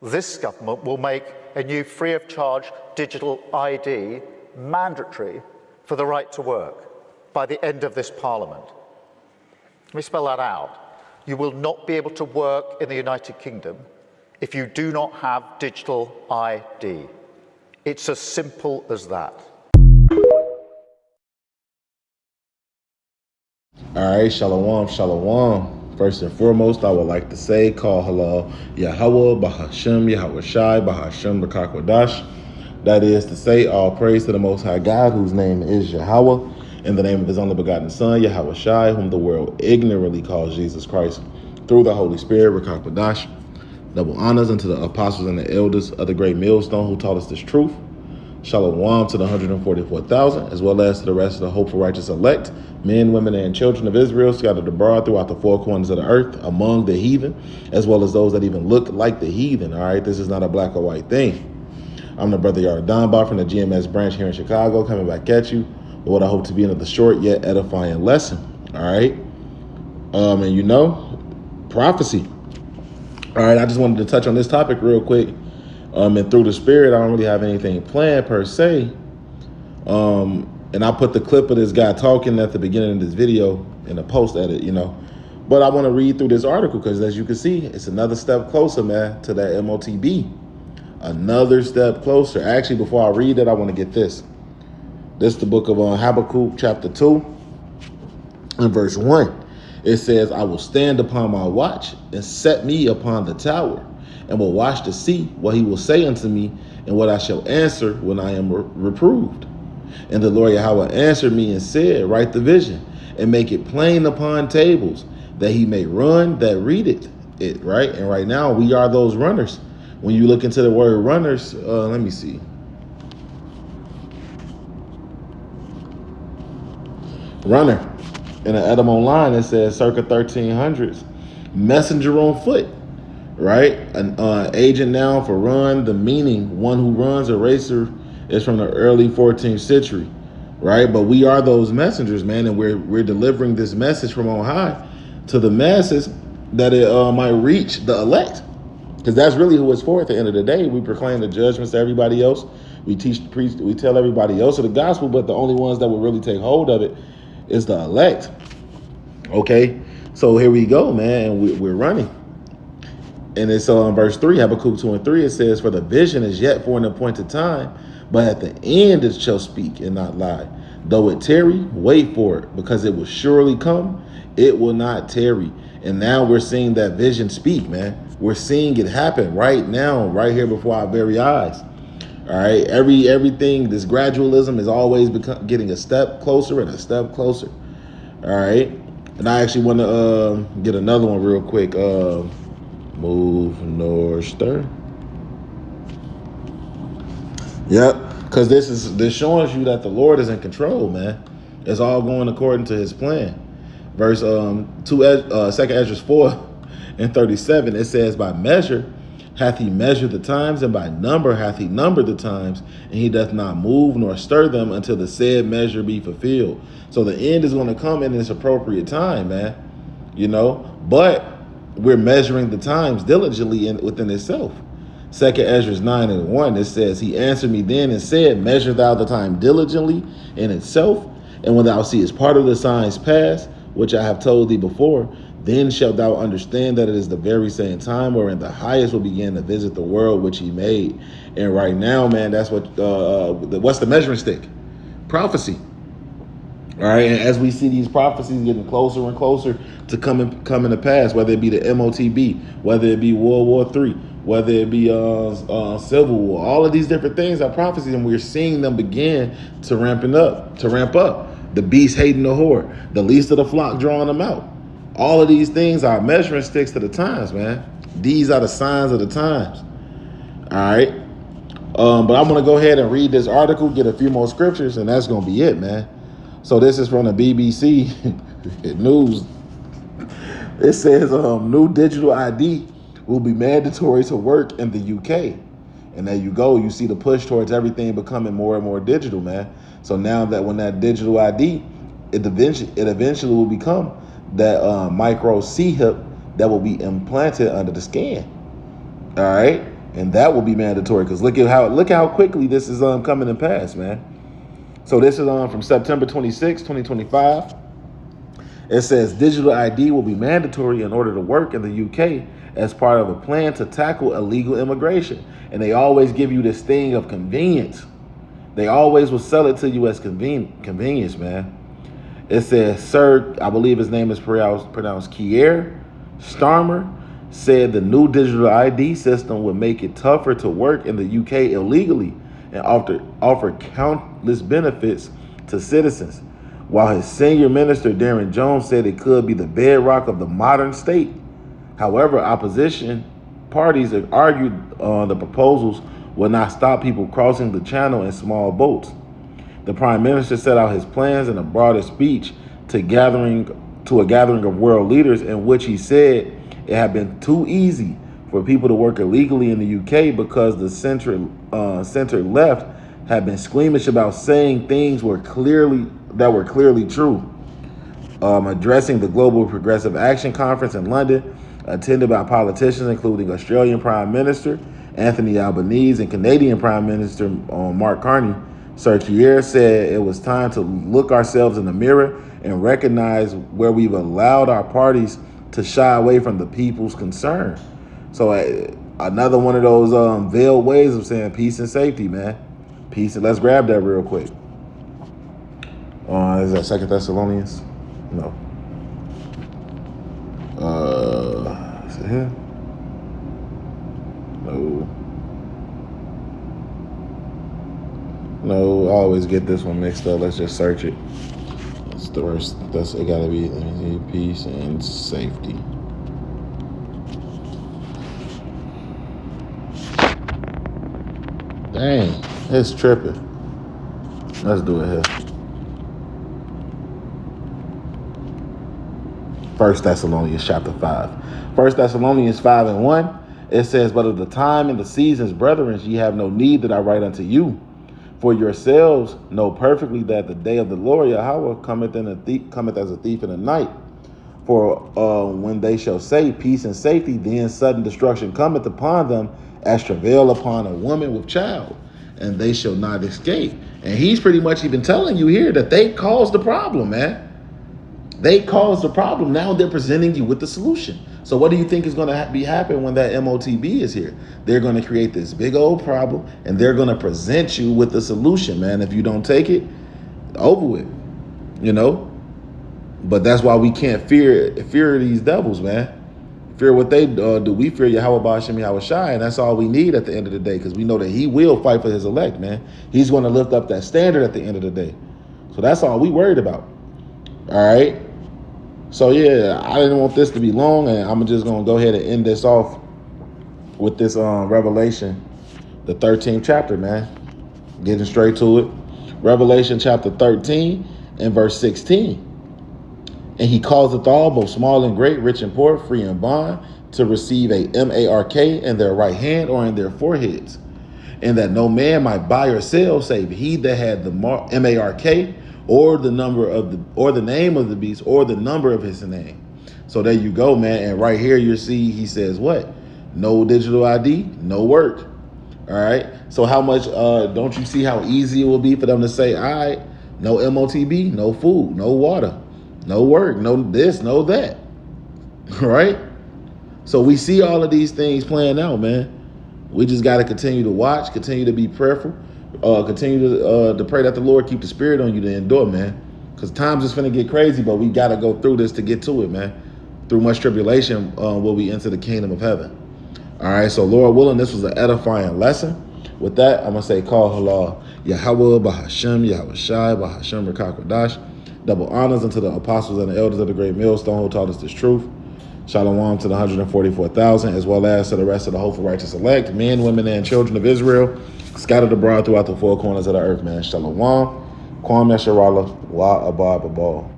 This government will make a new free of charge digital ID mandatory for the right to work by the end of this Parliament. Let me spell that out. You will not be able to work in the United Kingdom if you do not have digital ID. It's as simple as that. All right, shalom, shalom. First and foremost, I would like to say, call halal Yahweh, Bahashem, Yahweh Shai, Bahashem, Bakakwadash. That is to say, all praise to the Most High God, whose name is Yahweh, in the name of his only begotten Son, Yahweh Shai, whom the world ignorantly calls Jesus Christ, through the Holy Spirit, Bakakwadash. Double honors unto the apostles and the elders of the great millstone who taught us this truth. Shalom to the 144,000, as well as to the rest of the hopeful righteous elect, men, women, and children of Israel scattered abroad throughout the four corners of the earth, among the heathen, as well as those that even look like the heathen. All right, this is not a black or white thing. I'm the brother Yardanbar from the GMS branch here in Chicago, coming back at you with what I hope to be another short yet edifying lesson. All right, and you know, prophecy. All right, I just wanted to touch on this topic real quick. And through the Spirit, I don't really have anything planned per se. And I put the clip of this guy talking at the beginning of this video in a post edit, you know. But I want to read through this article because, as you can see, it's another step closer, man, to that MOTB. Another step closer. Actually, before I read it, I want to get this. This is the book of Habakkuk, chapter 2, and verse 1. It says, I will stand upon my watch and set me upon the tower, and will watch to see what he will say unto me, and what I shall answer when I am reproved. And the Lord Yahweh answered me and said, write the vision, and make it plain upon tables, that he may run that readeth it, right? And right now, we are those runners. When you look into the word runners, let me see. Runner. In the Edom Online, it says circa 1300s. Messenger on foot. Right? An agent noun for run, the meaning one who runs a racer is from the early 14th century, right? But we are those messengers, man, and we're delivering this message from on high to the masses that it might reach the elect, because that's really who it's for. At the end of the day, we proclaim the judgments to everybody else. We teach, preach, we tell everybody else of the gospel, but the only ones that will really take hold of it is the elect. Okay, so here we go, man, and we're running. And it's on verse 3, Habakkuk 2 and 3, it says, for the vision is yet for an appointed time, but at the end it shall speak and not lie. Though it tarry, wait for it, because it will surely come, it will not tarry. And now we're seeing that vision speak, man. We're seeing it happen right now, right here before our very eyes. All right, everything, this gradualism is always getting a step closer and a step closer. All right, and I actually want to get another one real quick. Move nor stir. Yep, because this shows you that the Lord is in control, man. It's all going according to his plan. Verse 2 Ezra 4 and 37, it says, by measure hath he measured the times, and by number hath he numbered the times, and he doth not move nor stir them until the said measure be fulfilled. So the end is going to come in its appropriate time, man. You know, but we're measuring the times diligently within itself. 2 Ezra 9 and 1, it says, he answered me then and said, measure thou the time diligently in itself, and when thou seest part of the signs pass, which I have told thee before, then shalt thou understand that it is the very same time wherein the highest will begin to visit the world which he made. And right now, man, that's what what's the measuring stick? Prophecy. All right, and as we see these prophecies getting closer and closer to coming to pass, whether it be the MOTB, whether it be World War III, whether it be Civil War, all of these different things are prophecies, and we're seeing them begin to ramp up. The beast hating the whore, the least of the flock drawing them out. All of these things are measuring sticks to the times, man. These are the signs of the times. All right, but I'm gonna go ahead and read this article, get a few more scriptures, and that's gonna be it, man. So this is from the BBC News. It says new digital ID will be mandatory to work in the UK. And there you go. You see the push towards everything becoming more and more digital, man. So now that when that digital ID, it eventually will become that micro C-hip that will be implanted under the skin. All right. And that will be mandatory because look at how quickly this is coming to pass, man. So this is from September 26, 2025. It says digital ID will be mandatory in order to work in the UK as part of a plan to tackle illegal immigration. And they always give you this thing of convenience. They always will sell it to you as convenience, man. It says, Sir, I believe his name is pronounced Keir Starmer, said the new digital ID system would make it tougher to work in the UK illegally and offer countless benefits to citizens. While his senior minister, Darren Jones, said it could be the bedrock of the modern state. However, opposition parties have argued the proposals will not stop people crossing the channel in small boats. The prime minister set out his plans in a broader speech to a gathering of world leaders in which he said it had been too easy for people to work illegally in the UK because the center left had been squeamish about saying things that were clearly true. Addressing the Global Progressive Action Conference in London, attended by politicians including Australian Prime Minister Anthony Albanese and Canadian Prime Minister Mark Carney, Sir Keir said it was time to look ourselves in the mirror and recognize where we've allowed our parties to shy away from the people's concern. So another one of those veiled ways of saying peace and safety, man. Peace, and let's grab that real quick. Is that 2 Thessalonians? No. Is it here? No, I always get this one mixed up. Let's just search it. That's the worst. It gotta be, let me see, peace and safety. Dang, it's tripping. Let's do it here. 1 Thessalonians chapter 5. 1 Thessalonians 5:1. It says, but of the time and the seasons, brethren, ye have no need that I write unto you. For yourselves know perfectly that the day of the Lord Yahweh cometh as a thief in the night. For when they shall say peace and safety, then sudden destruction cometh upon them as travail upon a woman with child, and they shall not escape. And he's pretty much even telling you here that they caused the problem, man. They caused the problem. Now they're presenting you with the solution. So what do you think is going to be happen when that MOTB is here? They're going to create this big old problem, and they're going to present you with the solution, man. If you don't take it, over with, you know. But that's why we can't fear these devils, man. Fear what they do. We fear Yahweh Ba'ashem Yahweh Shai, and that's all we need at the end of the day, because we know that he will fight for his elect, man. He's going to lift up that standard at the end of the day. So that's all we worried about. All right. So yeah, I didn't want this to be long, and I'm just gonna go ahead and end this off with this Revelation, the 13th chapter, man. Getting straight to it. Revelation chapter 13 and verse 16. And he causeth all, both small and great, rich and poor, free and bond, to receive a mark in their right hand or in their foreheads, and that no man might buy or sell save he that had the mark or the name of the beast, or the number of his name. So there you go, man. And right here you see he says what? No digital ID, no work. All right. So how much don't you see how easy it will be for them to say, all right, no MOTB, no food, no water, no work, no this, no that. All right. So we see all of these things playing out, man. We just got to continue to watch, continue to be prayerful. Continue to pray that the Lord keep the spirit on you to endure, man. Because times is finna get crazy, but we got to go through this to get to it, man. Through much tribulation will we enter the kingdom of heaven. All right, so Lord willing, this was an edifying lesson. With that, I'm going to say, call halal Yahweh, Bahashem, Yahweh Shai, Bahashem, Rakakwadash. Double honors unto the apostles and the elders of the great millstone who taught us this truth. Shalom to the 144,000, as well as to the rest of the hopeful righteous elect, men, women, and children of Israel, scattered abroad throughout the four corners of the earth, man. Shalom, Kwam Yasharallah, Wa Abba Babal.